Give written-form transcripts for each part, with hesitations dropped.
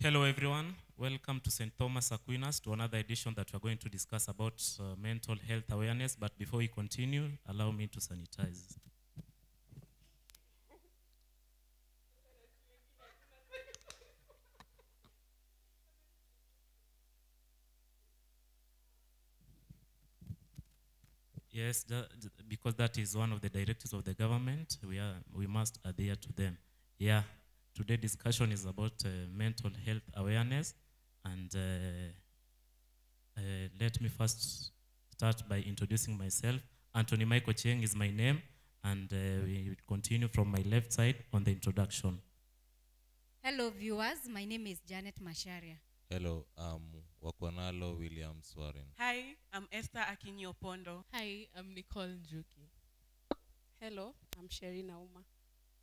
Hello everyone, welcome to St. Thomas Aquinas to another edition that we're going to discuss about mental health awareness. But before we continue, allow me to sanitize. Yes, because that is one of the directives of the government, we must adhere to them. Yeah, today's discussion is about mental health awareness, and let me first start by introducing myself. Anthony Michael Cheng is my name, and we continue from my left side on the introduction. Hello viewers, my name is Janet Masharia. Hello, I'm Wakwanalo Williams Warren. Hi, I'm Esther Akinyo Pondo. Hi, I'm Nicole Njuki. Hello, I'm Sherry Nauma.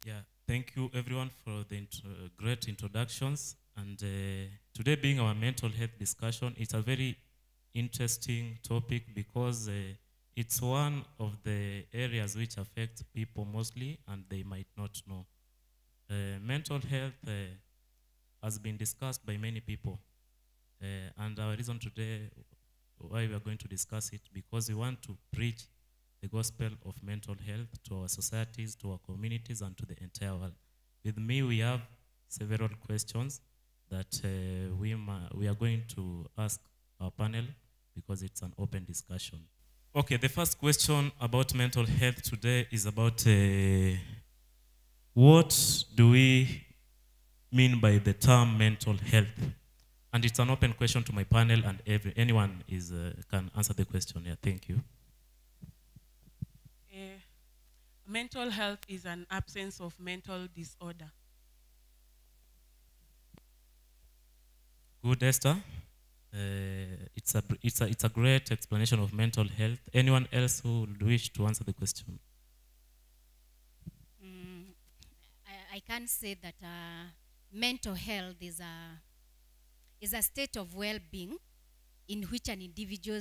Yeah, thank you everyone for the great introductions. And today being our mental health discussion, it's a very interesting topic because it's one of the areas which affect people mostly and they might not know. Mental health has been discussed by many people. And our reason today why we are going to discuss it, because we want to preach the gospel of mental health to our societies, to our communities, and to the entire world. With me, we have several questions that we are going to ask our panel because it's an open discussion. Okay, the first question about mental health today is about what do we mean by the term mental health? And it's an open question to my panel, and anyone can answer the question. Yeah, thank you. Mental health is an absence of mental disorder. Good, Esther. It's a great explanation of mental health. Anyone else who would wish to answer the question? I can say that mental health is a state of well-being in which an individual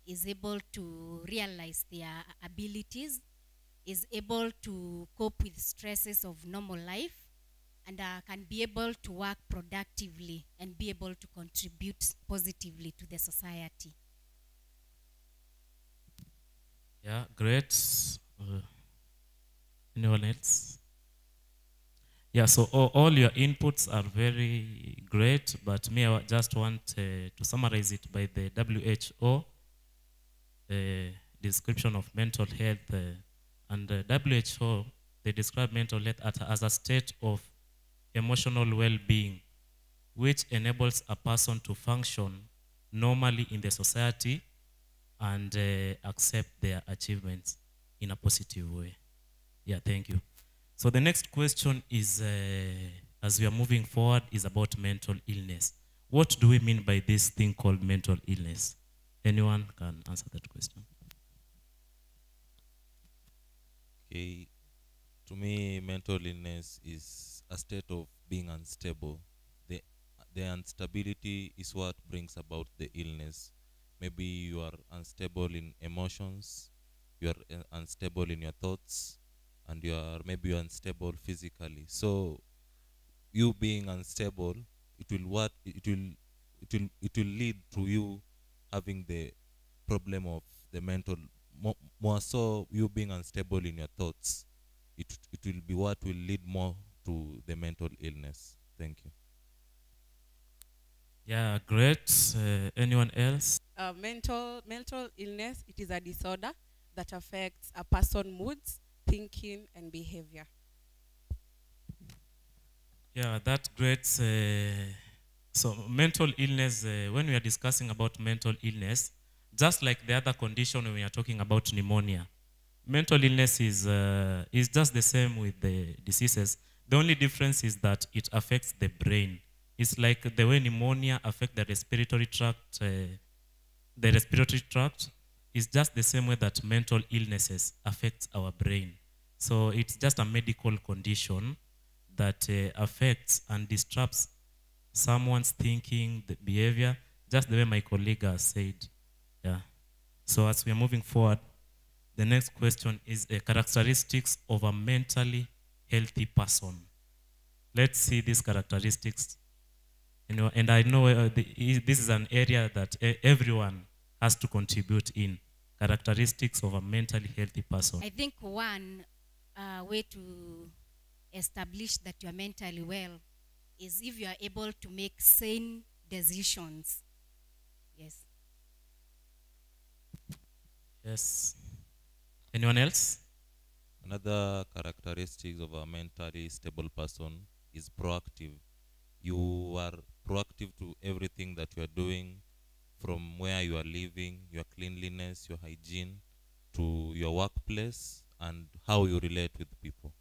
is able to realize their abilities, is able to cope with stresses of normal life, and can be able to work productively and be able to contribute positively to the society. Yeah, great. Anyone else? Yeah, so all your inputs are very great, but me, I just want to summarize it by the WHO description of mental health. And WHO, they describe mental health as a state of emotional well-being, which enables a person to function normally in the society and accept their achievements in a positive way. Yeah, thank you. So the next question is, as we are moving forward, is about mental illness. What do we mean by this thing called mental illness? Anyone can answer that question? Okay, to me, mental illness is a state of being unstable. The instability is what brings about the illness. Maybe you are unstable in emotions, you are unstable in your thoughts, and you are maybe unstable physically. So you being unstable, it will lead to you having the problem of the mental. More so, you being unstable in your thoughts, it will be what will lead more to the mental illness. Thank you. Yeah, great. Anyone else? Mental illness, it is a disorder that affects a person's moods, thinking, and behavior. Yeah, that's great. So mental illness, when we are discussing about mental illness, just like the other condition when we are talking about pneumonia, mental illness is just the same with the diseases. The only difference is that it affects the brain. It's like the way pneumonia affects the respiratory tract. The respiratory tract is just the same way that mental illnesses affect our brain. So it's just a medical condition that affects and disrupts someone's thinking, the behavior, just the way my colleague has said. Yeah. So as we are moving forward, the next question is characteristics of a mentally healthy person. Let's see these characteristics. You know, and I know this is an area that everyone has to contribute in. Characteristics of a mentally healthy person. I think one way to establish that you are mentally well is if you are able to make sane decisions. Yes. Yes. Anyone else? Another characteristic of a mentally stable person is proactive. You are proactive to everything that you are doing, from where you are living, your cleanliness, your hygiene, to your workplace, and how you relate with people.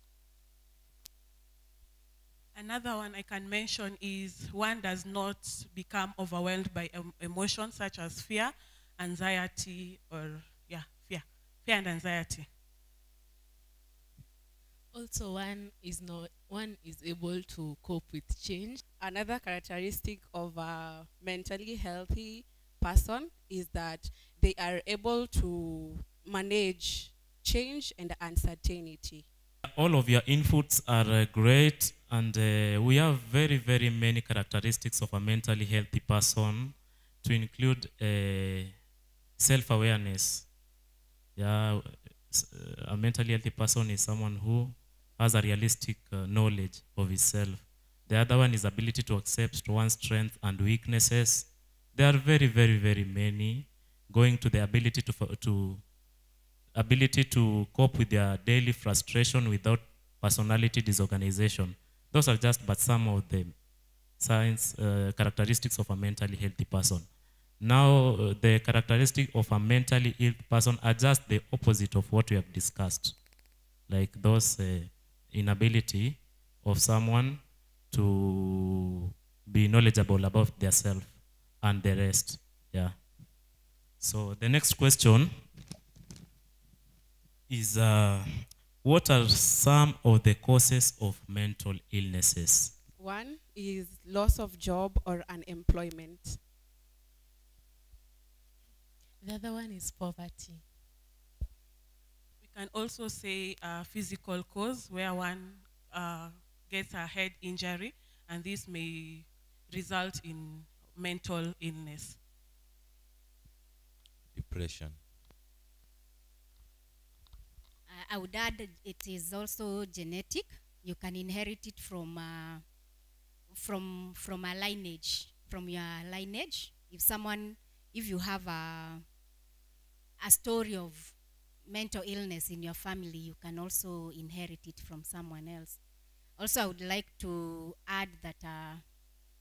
Another one I can mention is one does not become overwhelmed by emotions such as fear, anxiety, or fear and anxiety. Also, one is able to cope with change. Another characteristic of a mentally healthy person is that they are able to manage change and uncertainty. All of your inputs are great, and we have very, very many characteristics of a mentally healthy person, to include self-awareness. Yeah, a mentally healthy person is someone who has a realistic knowledge of himself. The other one is ability to accept one's strengths and weaknesses. There are very, very, very many, going to the ability to cope with their daily frustration without personality disorganization. Those are just but some of the characteristics of a mentally healthy person. Now, the characteristics of a mentally ill person are just the opposite of what we have discussed, like those inability of someone to be knowledgeable about themselves and the rest. Yeah. So the next question is, what are some of the causes of mental illnesses? One is loss of job or unemployment. The other one is poverty. We can also say a physical cause where one gets a head injury, and this may result in mental illness. Depression. I would add it is also genetic. You can inherit it from a lineage, from your lineage. If you have a story of mental illness in your family, you can also inherit it from someone else. Also, I would like to add that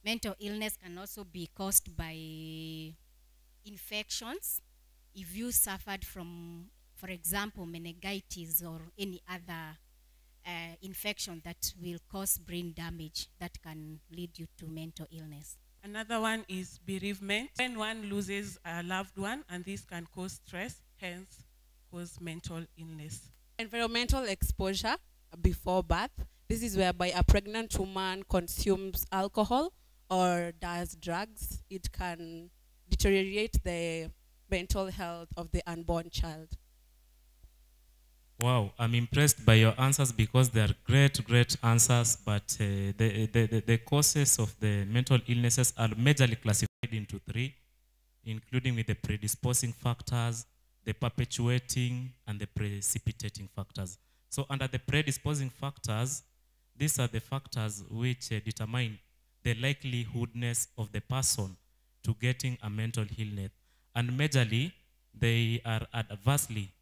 mental illness can also be caused by infections. If you suffered from, for example, meningitis or any other infection that will cause brain damage, that can lead you to mental illness. Another one is bereavement. When one loses a loved one, and this can cause stress, hence cause mental illness. Environmental exposure before birth. This is whereby a pregnant woman consumes alcohol or does drugs. It can deteriorate the mental health of the unborn child. Wow, I'm impressed by your answers because they are great, great answers, but the causes of the mental illnesses are majorly classified into three, including with the predisposing factors, the perpetuating, and the precipitating factors. So under the predisposing factors, these are the factors which determine the likelihoodness of the person to getting a mental illness. And majorly, they are adversely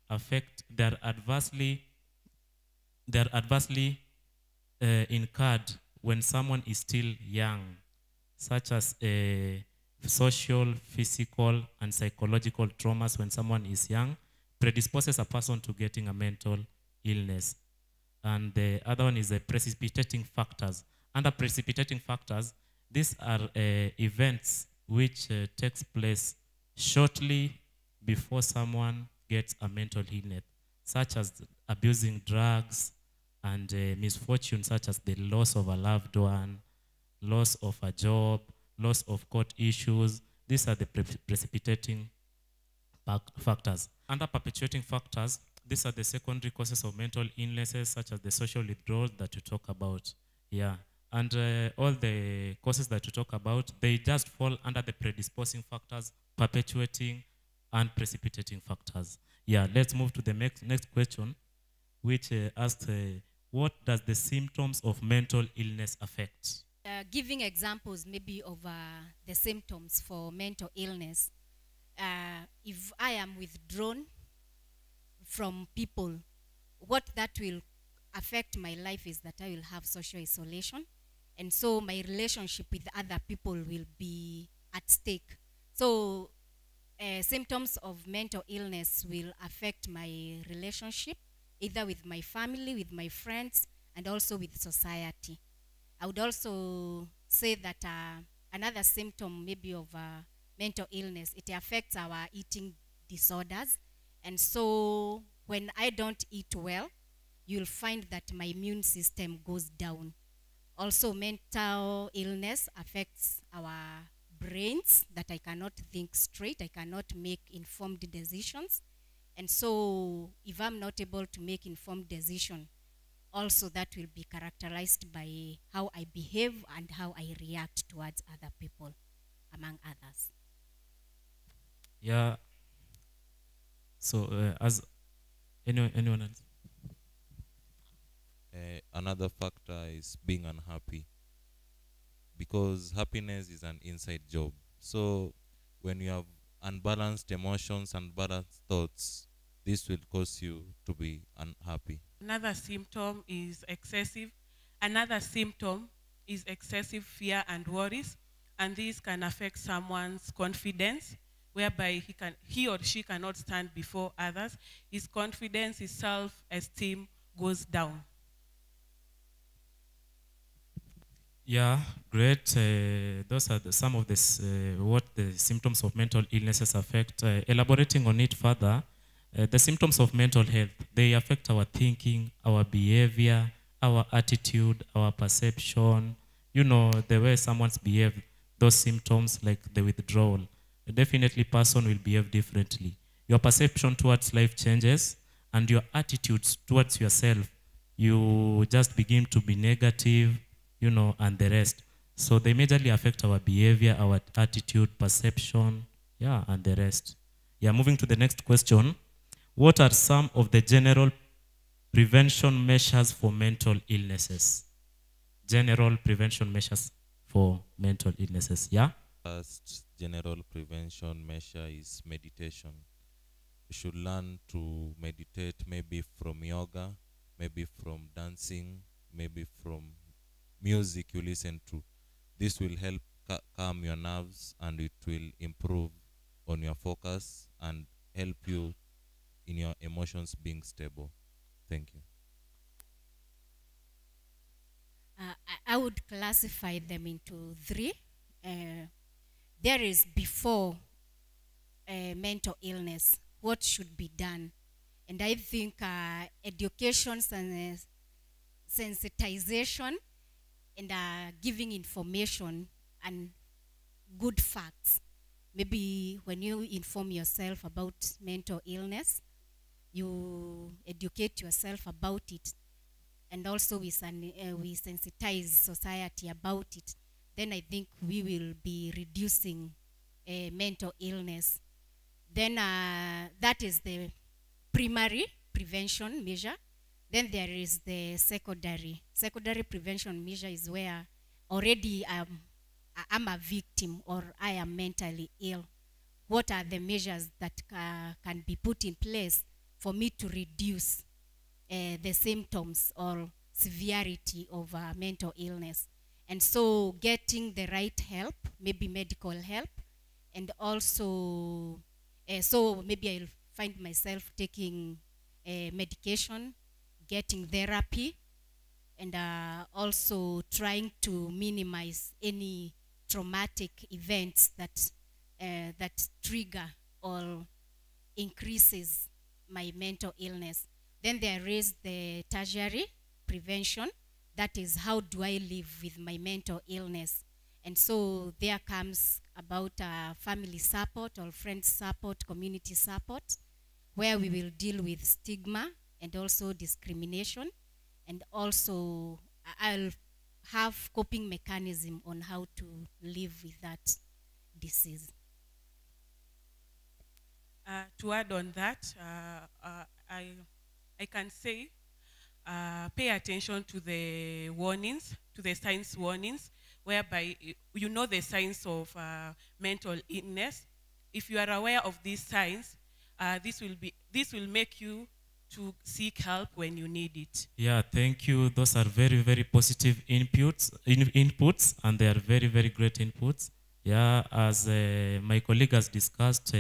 incurred when someone is still young, such as social, physical, and psychological traumas when someone is young predisposes a person to getting a mental illness. And the other one is the precipitating factors. Under precipitating factors, these are events which takes place shortly before someone gets a mental illness, such as abusing drugs and misfortune such as the loss of a loved one, loss of a job, loss of court issues. These are the precipitating factors. Under perpetuating factors, these are the secondary causes of mental illnesses such as the social withdrawal that you talk about. Yeah. And all the causes that you talk about, they just fall under the predisposing factors, perpetuating, and precipitating factors. Yeah, let's move to the next question, which asks, what does the symptoms of mental illness affect? Giving examples maybe of the symptoms for mental illness. If I am withdrawn from people, what that will affect my life is that I will have social isolation. And so my relationship with other people will be at stake. So symptoms of mental illness will affect my relationship, either with my family, with my friends, and also with society. I would also say that another symptom maybe of mental illness, it affects our eating disorders. And so when I don't eat well, you'll find that my immune system goes down. Also, mental illness affects our brains, that I cannot think straight, I cannot make informed decisions. And so if I'm not able to make informed decision, also that will be characterized by how I behave and how I react towards other people, among others. Yeah. So as anyone else? Another factor is being unhappy, because happiness is an inside job. So when you have unbalanced emotions, unbalanced thoughts, this will cause you to be unhappy. Another symptom is excessive. Another symptom is excessive fear and worries, and this can affect someone's confidence, whereby he or she cannot stand before others. His confidence, his self-esteem goes down. Yeah, great. Those are some of what the symptoms of mental illnesses affect. Elaborating on it further, the symptoms of mental health, they affect our thinking, our behavior, our attitude, our perception, the way someone's behave, those symptoms like the withdrawal. Definitely person will behave differently. Your perception towards life changes, and your attitudes towards yourself, you just begin to be negative, and the rest. So they majorly affect our behavior, our attitude, perception, and the rest. Moving to the next question. What are some of the general prevention measures for mental illnesses? General prevention measures for mental illnesses, First general prevention measure is meditation. You should learn to meditate, maybe from yoga, maybe from dancing, maybe from music you listen to. This will help calm your nerves, and it will improve on your focus and help you in your emotions being stable. Thank you. I would classify them into three. There is before mental illness, what should be done. And I think education and sensitization and giving information and good facts. Maybe when you inform yourself about mental illness, you educate yourself about it, and also we sensitize society about it. Then I think we will be reducing mental illness. Then that is the primary prevention measure. Then there is the secondary. Secondary prevention measure is where already I'm a victim or I am mentally ill. What are the measures that can be put in place for me to reduce the symptoms or severity of mental illness? And so getting the right help, maybe medical help, and also, so maybe I'll find myself taking medication, getting therapy, and also trying to minimize any traumatic events that trigger or increases my mental illness. Then there is the tertiary prevention. That is, how do I live with my mental illness? And so there comes about family support or friend support, community support, where we will deal with stigma and also discrimination. And also I'll have coping mechanism on how to live with that disease. To add on that, I can say pay attention to the warnings, to the signs warnings, whereby you know the signs of mental illness. If you are aware of these signs, this will make you to seek help when you need it. Yeah, thank you. Those are very, very positive inputs, and they are very, very great inputs. Yeah, as my colleague has discussed,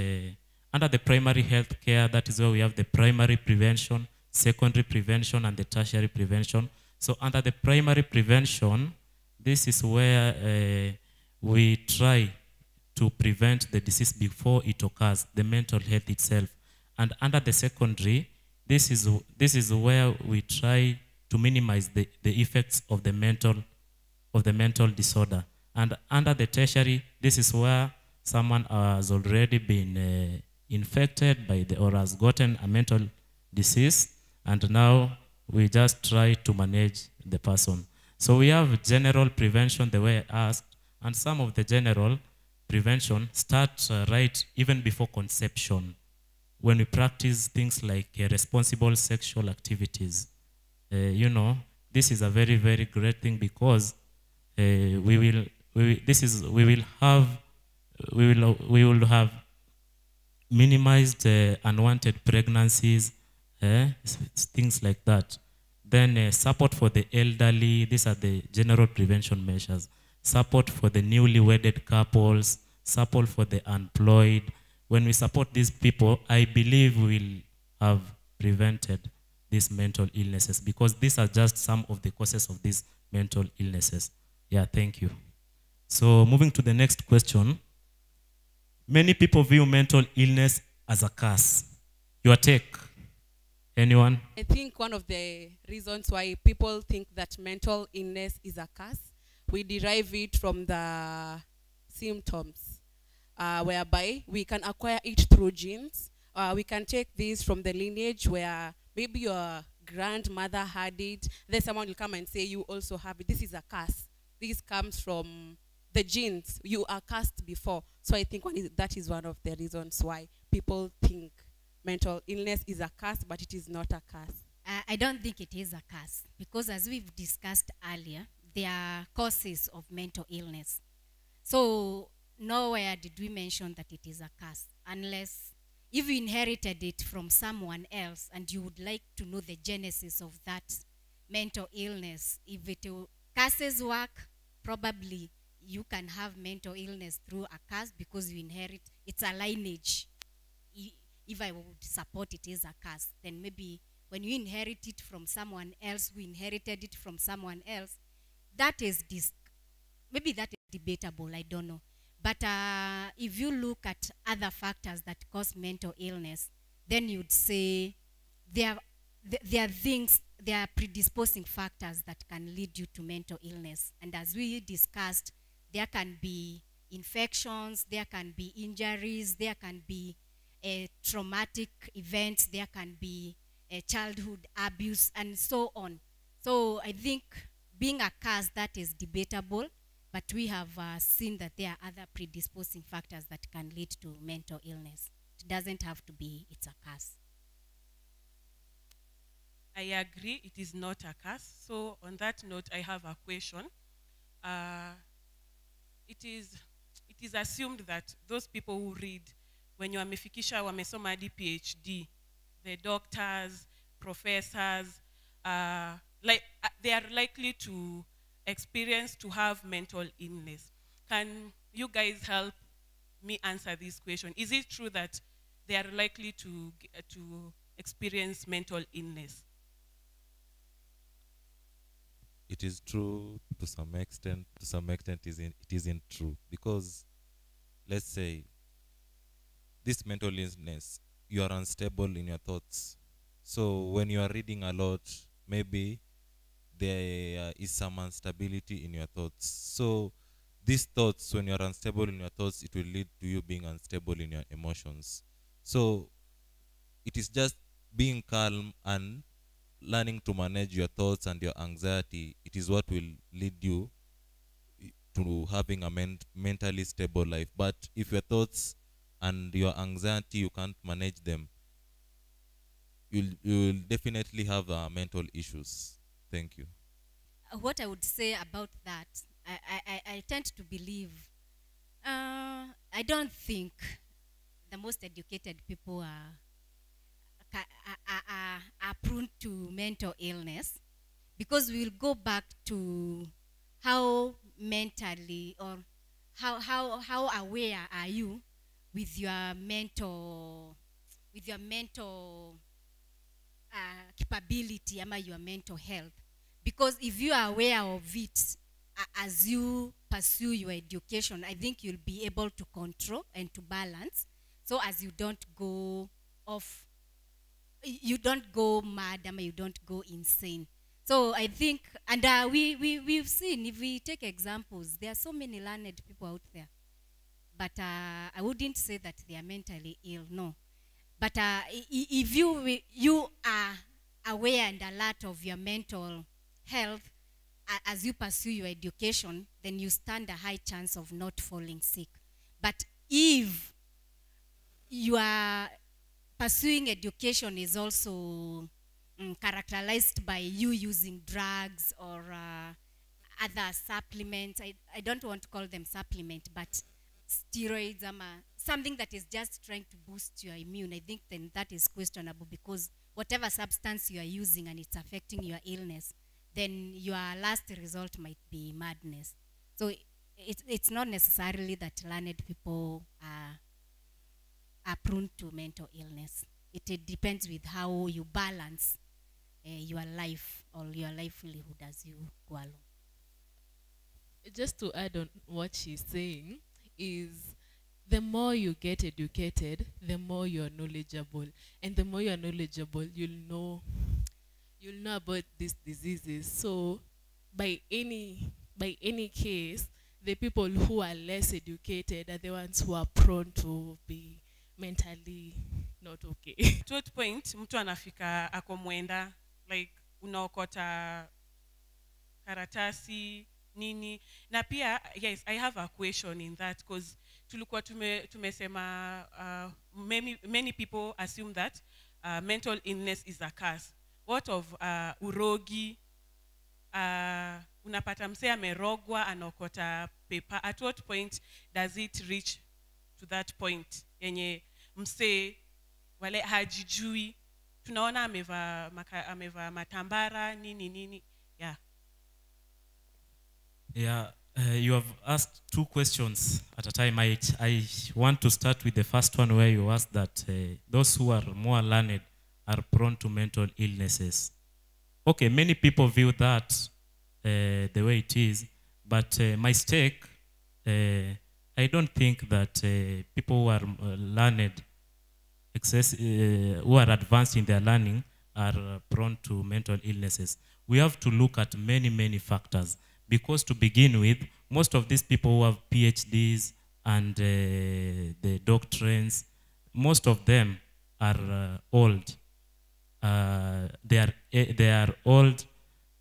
under the primary health care, that is where we have the primary prevention, secondary prevention, and the tertiary prevention. So under the primary prevention, this is where we try to prevent the disease before it occurs, the mental health itself. And under the secondary, this is where we try to minimize the effects of the mental disorder. And under the tertiary, this is where someone has already been infected by or has gotten a mental disease, and now we just try to manage the person. So we have general prevention, the way I asked, and some of the general prevention starts right even before conception, when we practice things like responsible sexual activities. This is a very, very great thing, because we will have minimized unwanted pregnancies, things like that. Then support for the elderly. These are the general prevention measures. Support for the newly wedded couples, support for the unemployed. When we support these people, I believe we'll have prevented these mental illnesses, because these are just some of the causes of these mental illnesses. Yeah, thank you. So moving to the next question. Many people view mental illness as a curse. Your take? Anyone? I think one of the reasons why people think that mental illness is a curse, we derive it from the symptoms, whereby we can acquire it through genes. We can take this from the lineage where maybe your grandmother had it, then someone will come and say you also have it. This is a curse. This comes from the genes. You are cursed before. So I think that is one of the reasons why people think mental illness is a curse, but it is not a curse. I don't think it is a curse, because as we've discussed earlier, there are causes of mental illness. So nowhere did we mention that it is a curse, unless if you inherited it from someone else and you would like to know the genesis of that mental illness. If curses work, probably you can have mental illness through a curse because you inherit. It's a lineage. If I would support it as a curse, then maybe when you inherit it from someone else who inherited it from someone else, that is maybe that is debatable, I don't know. But if you look at other factors that cause mental illness, then you'd say there are predisposing factors that can lead you to mental illness. And as we discussed, there can be infections, there can be injuries, there can be traumatic events, there can be childhood abuse, and so on. So I think being a curse, that is debatable, but we have seen that there are other predisposing factors that can lead to mental illness. It doesn't have to be, it's a curse. I agree, it is not a curse. So on that note, I have a question. It is assumed that those people who read, when you wamefikisha wamesoma hadi PhD, the doctors, professors, they are likely to have mental illness. Can you guys help me answer this question? Is it true that they are likely to experience mental illness? It is true to some extent. To some extent, it isn't true, because let's say this mental illness, you are unstable in your thoughts. So when you are reading a lot, maybe there is some instability in your thoughts. So these thoughts, when you are unstable in your thoughts, it will lead to you being unstable in your emotions. So it is just being calm and learning to manage your thoughts and your anxiety, it is what will lead you to having a mentally stable life. But if your thoughts and your anxiety, you can't manage them, you'll definitely have mental issues. Thank you. What I would say about that, I tend to believe, I don't think the most educated people are prone to mental illness, because we will go back to how mentally, or how aware are you with your mental capability, your mental health. Because if you are aware of it as you pursue your education, I think you'll be able to control and to balance, so as you don't go off, you don't go mad, you don't go insane. So I think, and we've seen, if we take examples, there are so many learned people out there, but I wouldn't say that they are mentally ill, no. But if you are aware and alert of your mental health as you pursue your education, then you stand a high chance of not falling sick. But if you are pursuing education is also characterized by you using drugs or other supplements, I don't want to call them supplement, but steroids, something that is just trying to boost your immune, I think then that is questionable, because whatever substance you are using and it's affecting your illness, then your last result might be madness. So it's not necessarily that learned people are prone to mental illness. It depends with how you balance your life or your livelihood as you go along. Just to add on what she's saying, is the more you get educated, the more you're knowledgeable. And the more you're knowledgeable, you'll know about these diseases. So by any case, the people who are less educated are the ones who are prone to be mentally not okay. To what point mtu anafika ako mwenda, like unaokota karatasi nini, na pia yes, I have a question in that, because tulikuwa tumesema many people assume that mental illness is a curse. What of urogi? Unapata mse amerogwa anaokota paper. At what point does it reach to that point yenye mse wale hajijui, tunaona ameva matambara nini? Yeah. Yeah, you have asked two questions at a time. I want to start with the first one, where you asked that those who are more learned are prone to mental illnesses. Okay, many people view that the way it is, but my stake, I don't think that people who are learned, who are advanced in their learning, are prone to mental illnesses. We have to look at many factors, because to begin with, most of these people who have PhDs and the doctrines, most of them are old. They are old.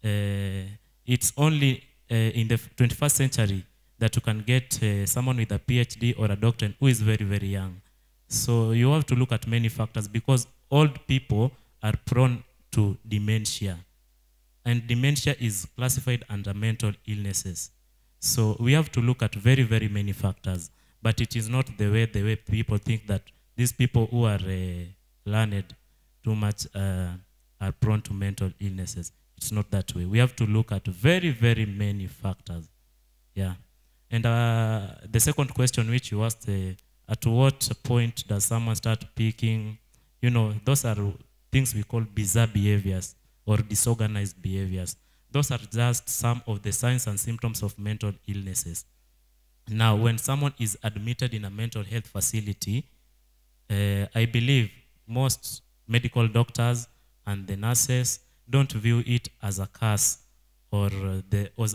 It's only in the 21st century that you can get someone with a PhD or a doctorate who is very young. So you have to look at many factors, because old people are prone to dementia. And dementia is classified under mental illnesses. So we have to look at very many factors. But it is not the way people think that these people who are learned too much are prone to mental illnesses. It's not that way. We have to look at very many factors. Yeah. And the second question which you asked, at what point does someone start picking, those are things we call bizarre behaviors or disorganized behaviors. Those are just some of the signs and symptoms of mental illnesses. Now, when someone is admitted in a mental health facility, I believe most medical doctors and the nurses don't view it as a curse or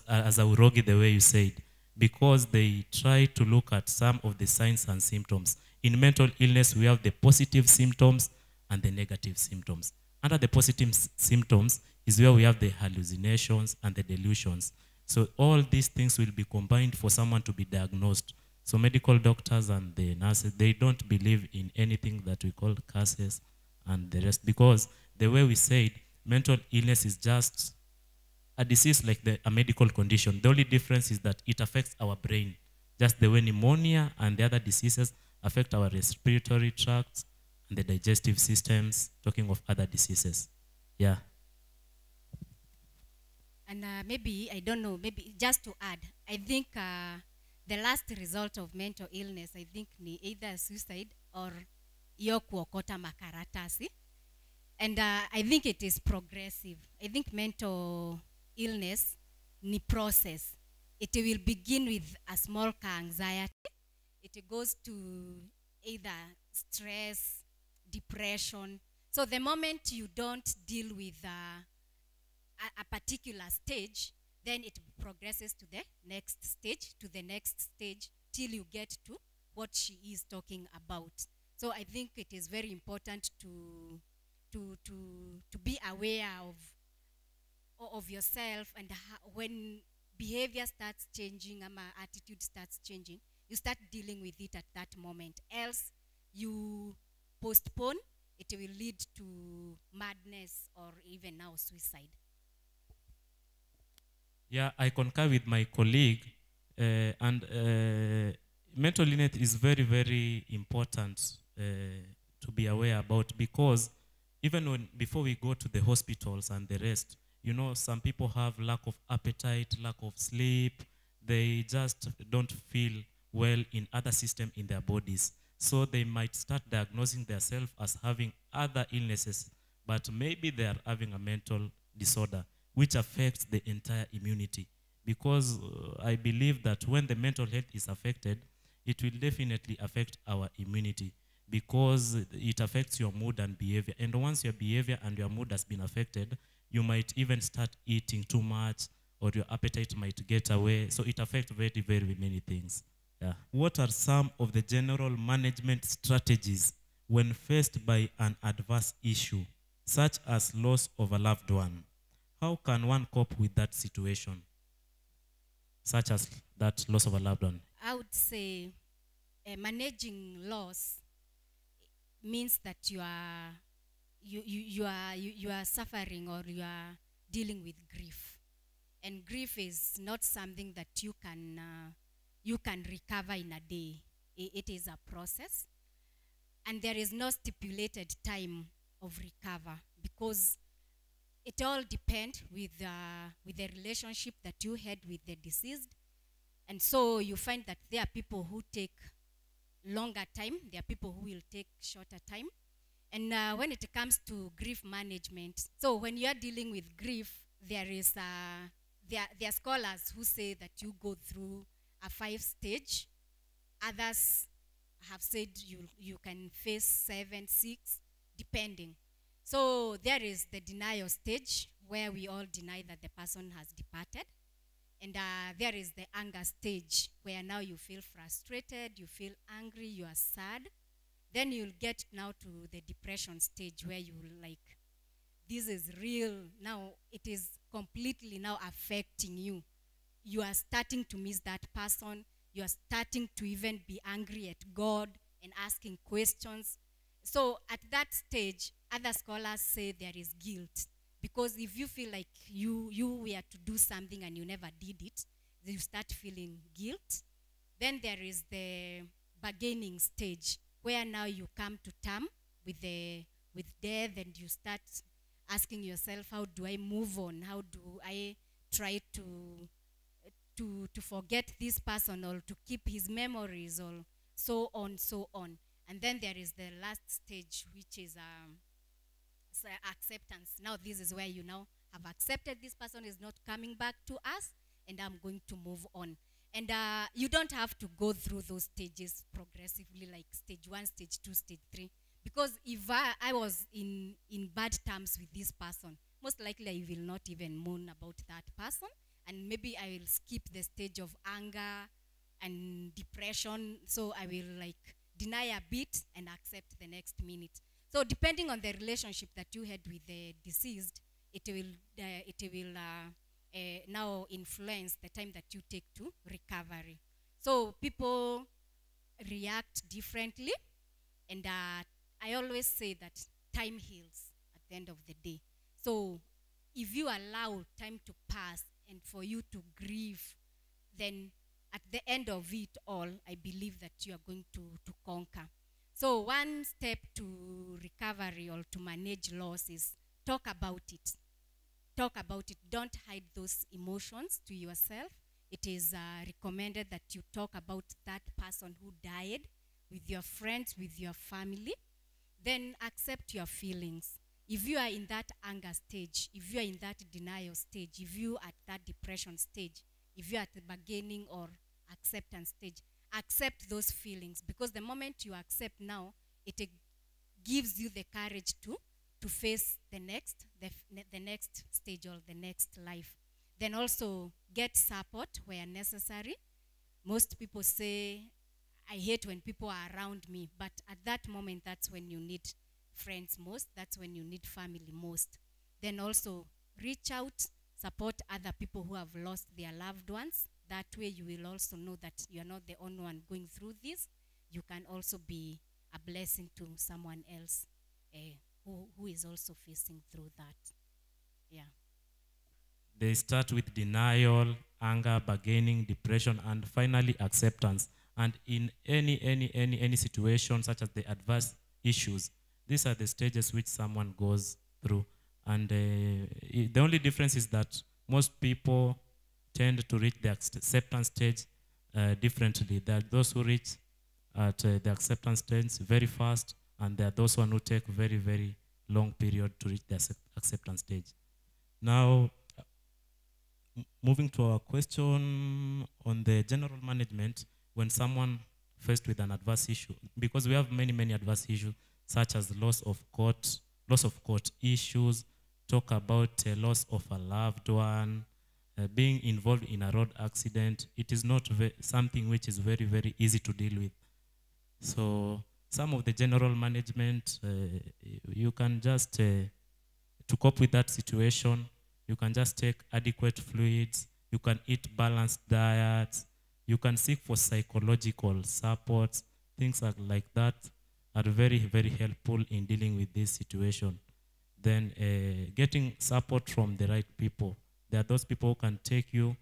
as a urogi, the way you said, because they try to look at some of the signs and symptoms. In mental illness, we have the positive symptoms and the negative symptoms. under the positive symptoms is where we have the hallucinations and the delusions. So all these things will be combined for someone to be diagnosed. So medical doctors and the nurses, they don't believe in anything that we call curses and the rest, because the way we said, mental illness is just a disease like a medical condition. The only difference is that it affects our brain, just the way pneumonia and the other diseases affect our respiratory tracts and the digestive systems, talking of other diseases. Yeah. And maybe, I don't know, maybe just to add, I think the last result of mental illness, I think, ni either suicide or iyo kuokota makaratasi. And I think it is progressive. I think mental illness ni process. It will begin with a small anxiety. It goes to either stress, depression. So the moment you don't deal with a particular stage, then it progresses to the next stage, till you get to what she is talking about. So I think it is very important to be aware of yourself, and when behavior starts changing, attitude starts changing, you start dealing with it at that moment. Else you postpone, it will lead to madness or even now suicide. Yeah, I concur with my colleague, and mental illness is very, very important to be aware about, because even before we go to the hospitals and the rest, you know, some people have lack of appetite, lack of sleep. They just don't feel well in other systems in their bodies. So they might start diagnosing themselves as having other illnesses, but maybe they are having a mental disorder, which affects the entire immunity. Because I believe that when the mental health is affected, it will definitely affect our immunity, because it affects your mood and behavior. And once your behavior and your mood has been affected, you might even start eating too much, or your appetite might get away. So it affects very, very many things. Yeah. What are some of the general management strategies when faced by an adverse issue, such as loss of a loved one? How can one cope with that situation, such as that loss of a loved one? I would say managing loss means that you are suffering, or you are dealing with grief. And grief is not something that you can recover in a day. It is a process, and there is no stipulated time of recover, because it all depends with the relationship that you had with the deceased. And so you find that there are people who take longer time, there are people who will take shorter time. And when it comes to grief management, so when you are dealing with grief, there are scholars who say that you go through a 5-stage. Others have said you can face 7, 6, depending. So there is the denial stage, where we all deny that the person has departed. And there is the anger stage, where now you feel frustrated, you feel angry, you are sad. Then you'll get now to the depression stage, where you like, this is real. Now it is completely now affecting you. You are starting to miss that person. You are starting to even be angry at God and asking questions. So at that stage, other scholars say there is guilt. Because if you feel like you were to do something and you never did it, you start feeling guilt. Then there is the bargaining stage, where now you come to terms with death, and you start asking yourself, how do I move on? How do I try to forget this person, or to keep his memories, or so on, so on. And then there is the last stage, which is acceptance. Now this is where you now have accepted this person is not coming back to us, and I'm going to move on. And you don't have to go through those stages progressively, like stage 1, stage 2, stage 3. Because if I was in bad terms with this person, most likely I will not even mourn about that person. And maybe I will skip the stage of anger and depression. So I will like deny a bit and accept the next minute. So depending on the relationship that you had with the deceased, it will now influence the time that you take to recovery. So people react differently, and I always say that time heals at the end of the day. So if you allow time to pass and for you to grieve, then at the end of it all, I believe that you are going to conquer. So one step to recovery or to manage loss is talk about it. Talk about it. Don't hide those emotions to yourself. It is recommended that you talk about that person who died with your friends, with your family. Then accept your feelings. If you are in that anger stage, if you are in that denial stage, if you are at that depression stage, if you are at the bargaining or acceptance stage, accept those feelings, because the moment you accept now, it gives you the courage to face the next stage or the next life. Then also get support where necessary. Most people say, I hate when people are around me, but at that moment, that's when you need friends most, that's when you need family most. Then also reach out, support other people who have lost their loved ones. That way you will also know that you are not the only one going through this. You can also be a blessing to someone else who is also facing through that. Yeah. They start with denial, anger, bargaining, depression, and finally acceptance. And in any situation, such as the adverse issues, these are the stages which someone goes through. And the only difference is that most people tend to reach the acceptance stage differently. There are those who reach at the acceptance stage very fast, and there are those who take very, very long period to reach the acceptance stage. Now, moving to our question on the general management, when someone faced with an adverse issue, because we have many adverse issues, such as loss of court issues, talk about loss of a loved one, being involved in a road accident. It is not something which is very, very easy to deal with. So some of the general management, you can just, to cope with that situation, you can just take adequate fluids, you can eat balanced diets, you can seek for psychological support. Things like that are very, very helpful in dealing with this situation. Then getting support from the right people. There are those people who can take you,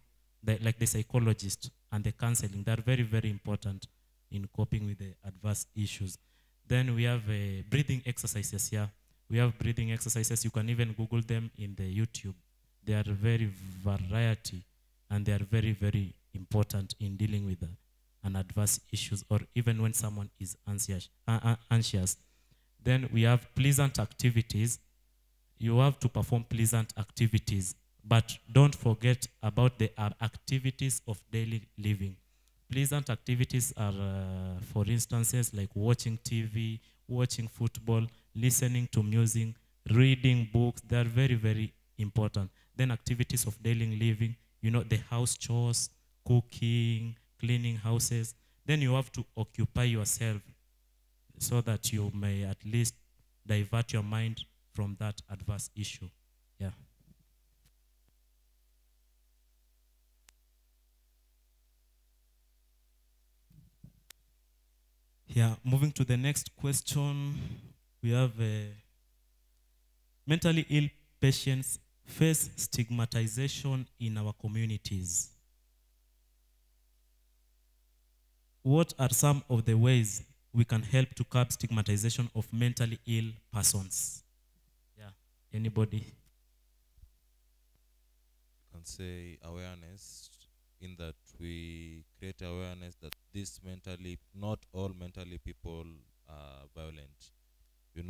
like the psychologist and the counseling. They are very, very important in coping with the adverse issues. Then we have breathing exercises here. We have breathing exercises. You can even Google them in the YouTube. They are very variety, and they are very, very important in dealing with an adverse issues, or even when someone is anxious. Then we have pleasant activities. You have to perform pleasant activities, but don't forget about the activities of daily living. Pleasant activities are, for instances, like watching TV, watching football, listening to music, reading books. They are very, very important. Then activities of daily living, the house chores, cooking, cleaning houses. Then you have to occupy yourself so that you may at least divert your mind from that adverse issue. Yeah. Yeah, moving to the next question, we have mentally ill patients face stigmatization in our communities. What are some of the ways we can help to curb stigmatization of mentally ill persons? Yeah, anybody? You can say awareness, in that we create awareness that not all mentally people are violent. The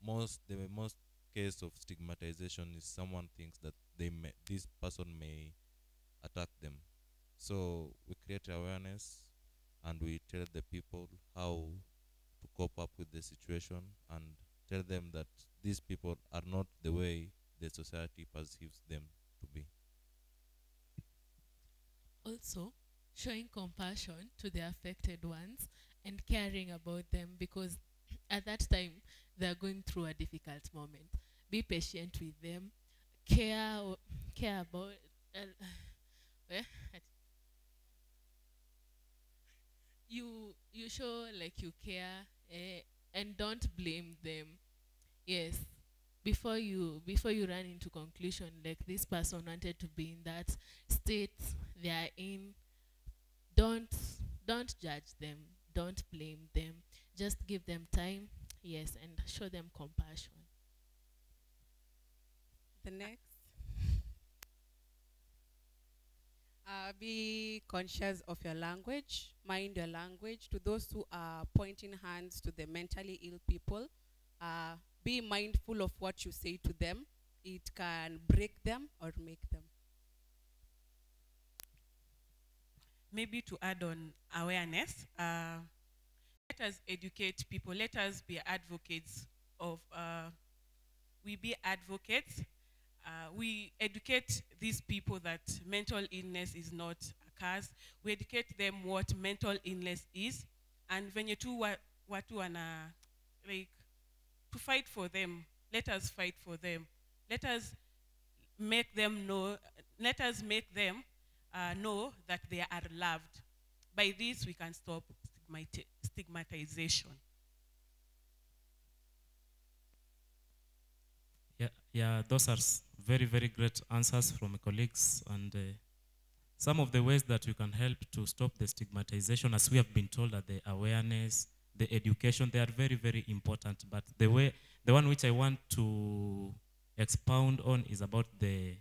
most case of stigmatization is someone thinks that this person may attack them. So we create awareness and we tell the people how to cope up with the situation, and tell them that these people are not the way the society perceives them to be. Also, showing compassion to the affected ones and caring about them, because at that time they're going through a difficult moment. Be patient with them, care about. Eh, you show like you care, and don't blame them. Yes, before you run into conclusion like this person wanted to be in that state they are in. don't don't judge them, don't blame them, just give them time, yes, and show them compassion. The next. Be conscious of your language, mind your language. To those who are pointing hands to the mentally ill people, be mindful of what you say to them. It can break them or make them. Maybe to add on awareness, let us educate people. Let us be advocates of, we be advocates. We educate these people that mental illness is not a curse. We educate them what mental illness is. And when you do what you wanna, like, to fight for them, let us fight for them. Let us make them know, know that they are loved. By this, we can stop stigmatization. Yeah, those are very, very great answers from my colleagues. And some of the ways that we can help to stop the stigmatization, as we have been told, that the awareness, the education, they are very, very important. But the one which I want to expound on is about the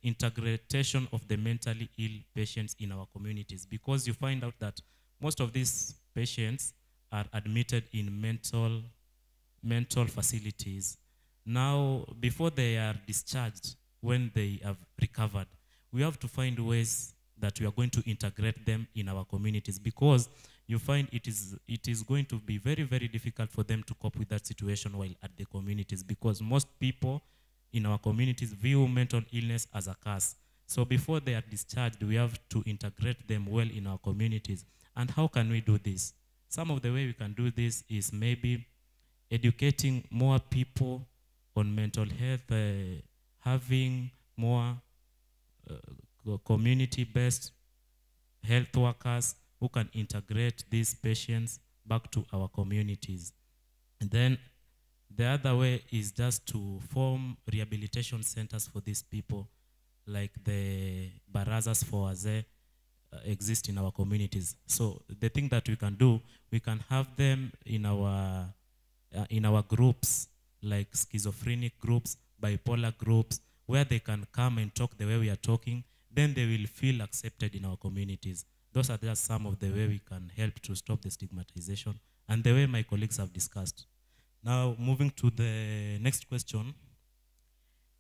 integration of the mentally ill patients in our communities, because you find out that most of these patients are admitted in mental facilities. Now, before they are discharged, when they have recovered, we have to find ways that we are going to integrate them in our communities, because you find it is going to be very, very difficult for them to cope with that situation while at the communities, because most people in our communities view mental illness as a curse. So before they are discharged, we have to integrate them well in our communities. And how can we do this? Some of the way we can do this is maybe educating more people on mental health, having more community-based health workers who can integrate these patients back to our communities. And then the other way is just to form rehabilitation centers for these people, like the barazas for Wazee exist in our communities. So the thing that we can do, we can have them in our groups, like schizophrenic groups, bipolar groups, where they can come and talk the way we are talking. Then they will feel accepted in our communities. Those are just some of the way we can help to stop the stigmatization, and the way my colleagues have discussed. Now, moving to the next question.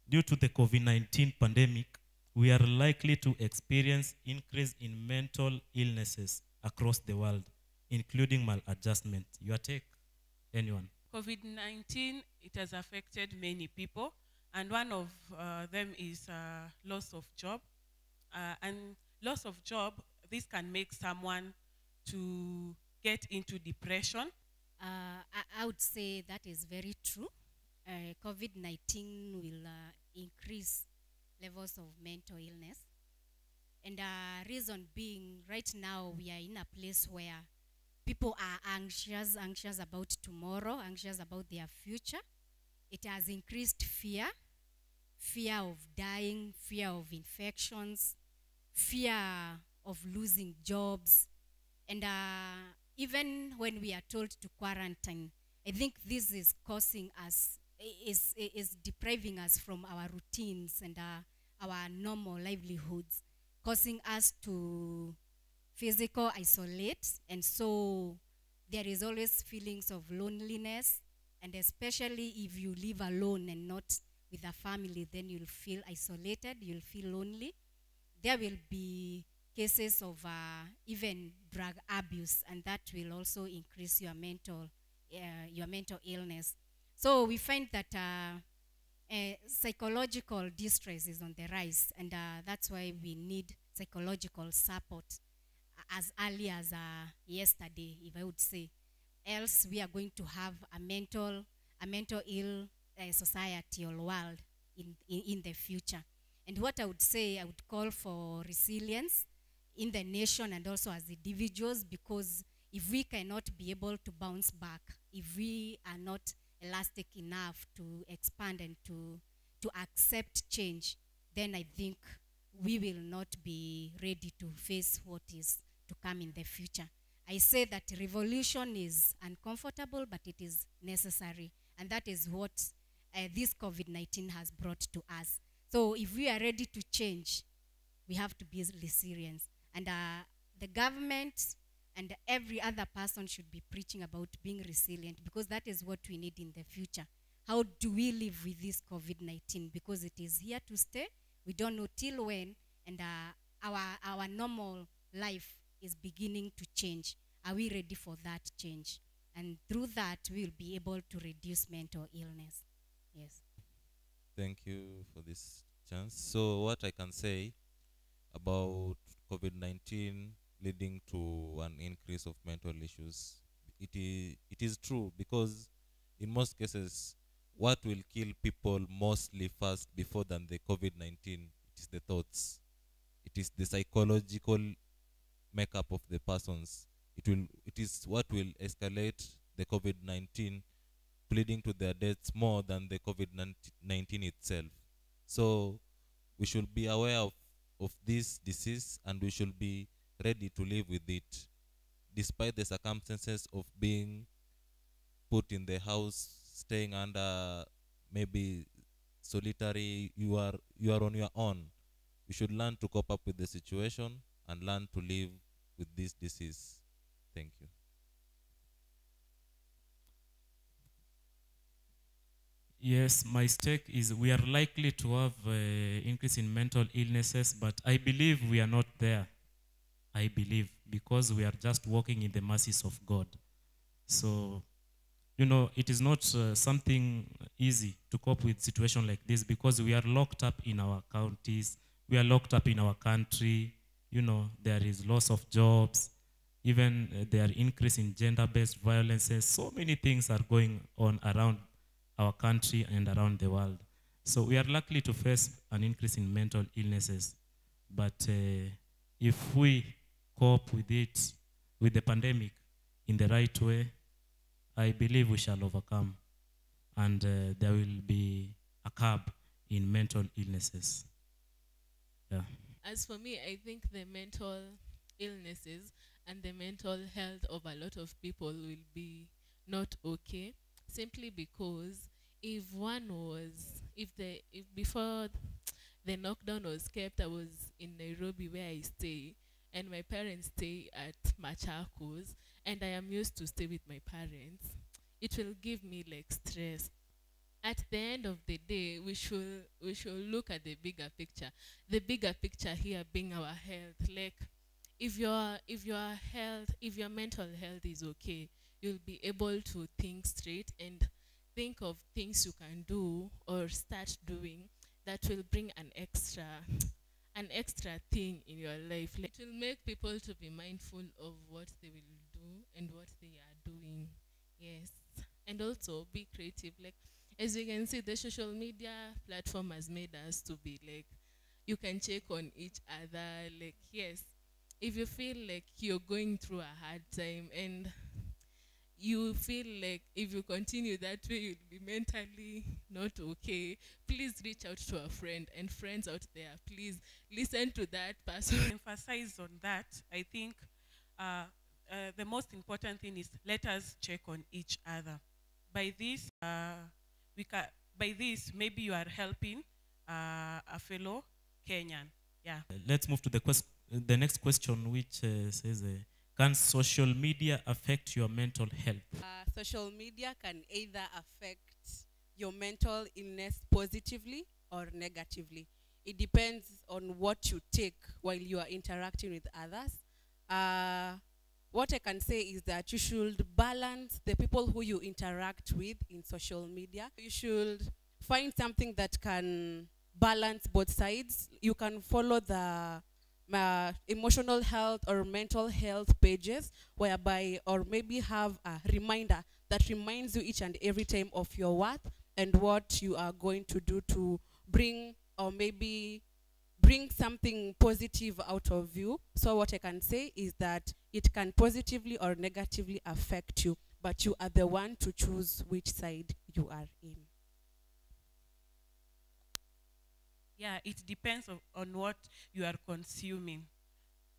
Due to the COVID-19 pandemic, we are likely to experience increase in mental illnesses across the world, including maladjustment. Your take, anyone? COVID-19, it has affected many people, and one of them is loss of job. And loss of job, this can make someone to get into depression. I would say that is very true. COVID-19 will increase levels of mental illness. And reason being, right now we are in a place where people are anxious about tomorrow, anxious about their future. It has increased fear of dying, fear of infections, fear of losing jobs. And even when we are told to quarantine, I think this is causing us, is depriving us from our routines and our normal livelihoods, causing us to physical isolate. And so there is always feelings of loneliness, and especially if you live alone and not with a family, then you'll feel isolated, you'll feel lonely. There will be cases of even drug abuse, and that will also increase your mental illness. So we find that psychological distress is on the rise, and that's why we need psychological support as early as yesterday, if I would say. else we are going to have a mental ill society or world in the future. And what I would say, I would call for resilience in the nation and also as individuals, because if we cannot be able to bounce back, if we are not elastic enough to expand and to accept change, then I think we will not be ready to face what is to come in the future. I say that revolution is uncomfortable, but it is necessary. And that is what this COVID-19 has brought to us. So if we are ready to change, we have to be resilient. And the government and every other person should be preaching about being resilient, because that is what we need in the future. How do we live with this COVID-19? Because it is here to stay. We don't know till when, and our normal life is beginning to change. Are we ready for that change? And through that, we'll be able to reduce mental illness. Yes. Thank you for this chance. So what I can say about COVID-19 leading to an increase of mental issues, it is true, because in most cases, what will kill people mostly first before than the COVID-19, it is the thoughts. It is the psychological makeup of the persons. It is what will escalate the COVID-19, leading to their deaths more than the COVID-19 itself. So we should be aware of this disease, and we should be ready to live with it, despite the circumstances of being put in the house, staying under maybe solitary. You are on your own. You should learn to cope up with the situation and learn to live with this disease. Thank you. Yes, my stake is we are likely to have increase in mental illnesses, but I believe we are not there. I believe, because we are just walking in the mercies of God. So, it is not something easy to cope with situation like this, because we are locked up in our counties, we are locked up in our country. There is loss of jobs, even there are increase in gender-based violences. So many things are going on around our country and around the world. So we are likely to face an increase in mental illnesses. But if we cope with it, with the pandemic, in the right way, I believe we shall overcome. And there will be a curb in mental illnesses. Yeah. As for me, I think the mental illnesses and the mental health of a lot of people will be not okay, simply because if before the lockdown was kept, I was in Nairobi where I stay, and my parents stay at Machakos, and I am used to stay with my parents. It will give me like stress. At the end of the day, we should look at the bigger picture. The bigger picture here being our health. Like, if your mental health is okay, you'll be able to think straight and think of things you can do or start doing that will bring an extra thing in your life. Like, it will make people to be mindful of what they will do and what they are doing. Yes. And also be creative. Like, as you can see, the social media platform has made us to be like, you can check on each other. Like, yes, if you feel like you're going through a hard time and you feel like if you continue that way, you'll be mentally not okay, please reach out to a friend. And friends out there, please listen to that person. Emphasize on that. I think the most important thing is let us check on each other. By this, maybe you are helping a fellow Kenyan. Yeah. Let's move to the next question, which says, can social media affect your mental health? Social media can either affect your mental illness positively or negatively. It depends on what you take while you are interacting with others. What I can say is that you should balance the people who you interact with in social media. You should find something that can balance both sides. You can follow the emotional health or mental health pages, whereby, or maybe have a reminder that reminds you each and every time of your worth and what you are going to do to bring, or maybe bring something positive out of you. So what I can say is that it can positively or negatively affect you, but you are the one to choose which side you are in. Yeah, it depends on what you are consuming.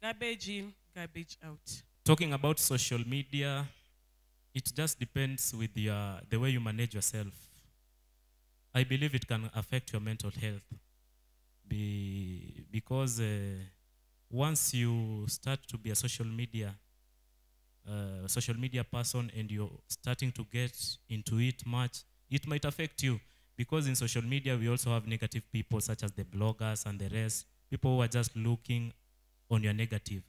Garbage in, garbage out. Talking about social media, it just depends with the way you manage yourself. I believe it can affect your mental health because once you start to be a social media person and you're starting to get into it much, it might affect you, because in social media we also have negative people such as the bloggers and the rest, people who are just looking on your negative.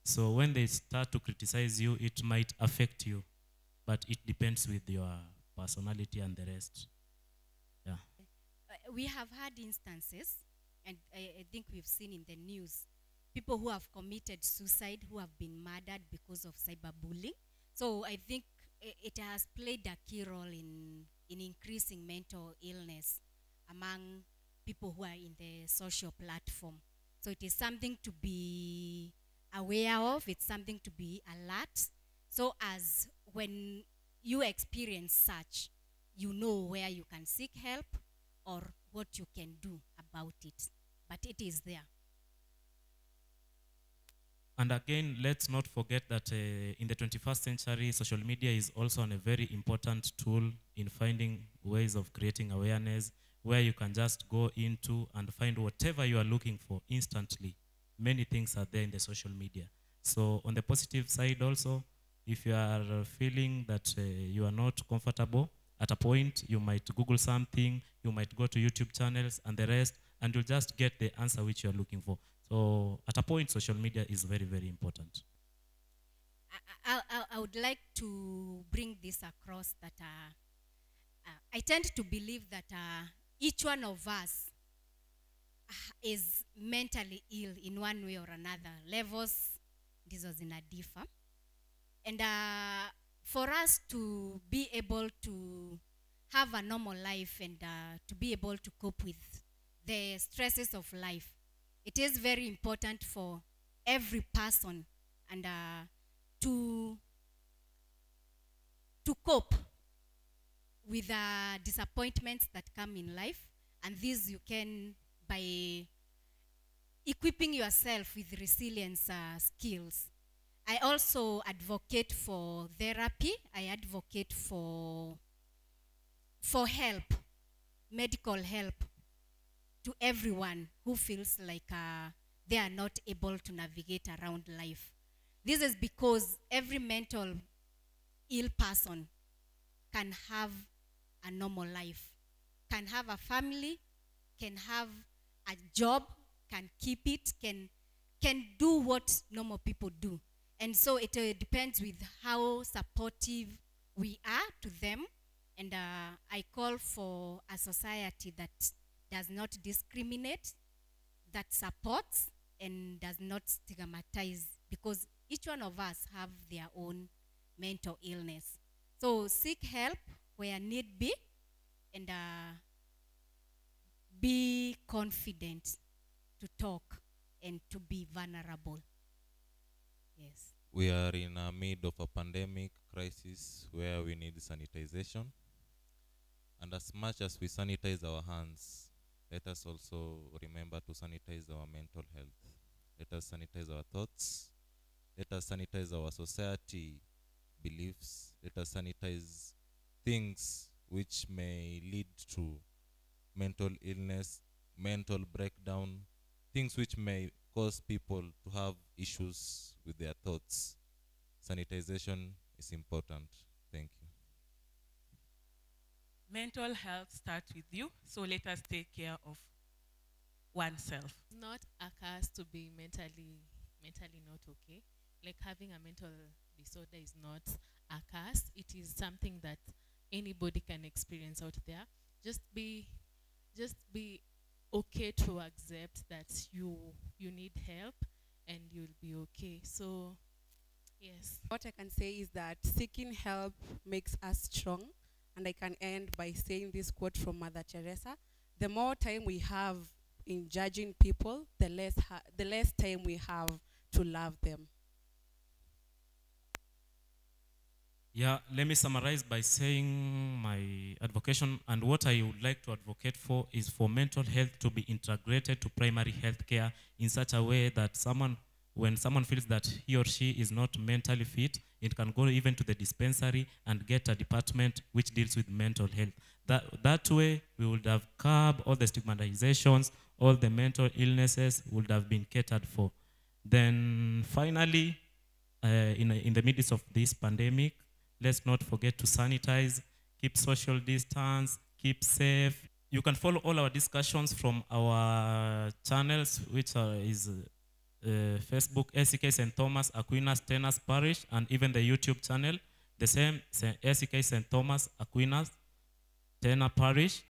So when they start to criticize you, it might affect you, but it depends with your personality and the rest. Yeah. We have had instances, and I think we've seen in the news, people who have committed suicide, who have been murdered because of cyberbullying. So I think it has played a key role in increasing mental illness among people who are in the social platform. So it is something to be aware of, it's something to be alert. So as when you experience such, you know where you can seek help or what you can do about it. But it is there. And again, let's not forget that in the 21st century, social media is also a very important tool in finding ways of creating awareness, where you can just go into and find whatever you are looking for instantly. Many things are there in the social media. So on the positive side also, if you are feeling that you are not comfortable, at a point you might Google something, you might go to YouTube channels and the rest, and you'll just get the answer which you are looking for. So at a point, social media is very, very important. I would like to bring this across that I tend to believe that each one of us is mentally ill in one way or another. Levels, this was in a differ. And for us to be able to have a normal life and to be able to cope with the stresses of life, it is very important for every person and to cope with disappointments that come in life. And this you can by equipping yourself with resilience skills. I also advocate for therapy. I advocate for help, medical help, to everyone who feels like they are not able to navigate around life. This is because every mental ill person can have a normal life, can have a family, can have a job, can keep it, can do what normal people do. And so it depends with how supportive we are to them. And I call for a society that does not discriminate, that supports and does not stigmatize, because each one of us have their own mental illness. So seek help where need be, and be confident to talk and to be vulnerable. Yes. We are in the mid of a pandemic crisis where we need sanitization. And as much as we sanitize our hands, let us also remember to sanitize our mental health. Let us sanitize our thoughts. Let us sanitize our society beliefs. Let us sanitize things which may lead to mental illness, mental breakdown, things which may cause people to have issues with their thoughts. Sanitization is important. Thank you. Mental health starts with you, so let us take care of oneself. It's not a curse to be mentally not okay. Like having a mental disorder is not a curse. It is something that anybody can experience out there. Just be okay to accept that you need help, and you'll be okay. So, yes. What I can say is that seeking help makes us strong. And I can end by saying this quote from Mother Teresa: the more time we have in judging people, the less time we have to love them. Yeah, let me summarize by saying my advocation, and what I would like to advocate for is for mental health to be integrated to primary health care in such a way that when someone feels that he or she is not mentally fit, it can go even to the dispensary and get a department which deals with mental health. That way, we would have curbed all the stigmatizations, all the mental illnesses would have been catered for. Then finally, in the midst of this pandemic, let's not forget to sanitize, keep social distance, keep safe. You can follow all our discussions from our channels, which is Facebook, SCK St. Thomas Aquinas Tenors Parish, and even the YouTube channel, the same SCK St. Thomas Aquinas Tenor Parish.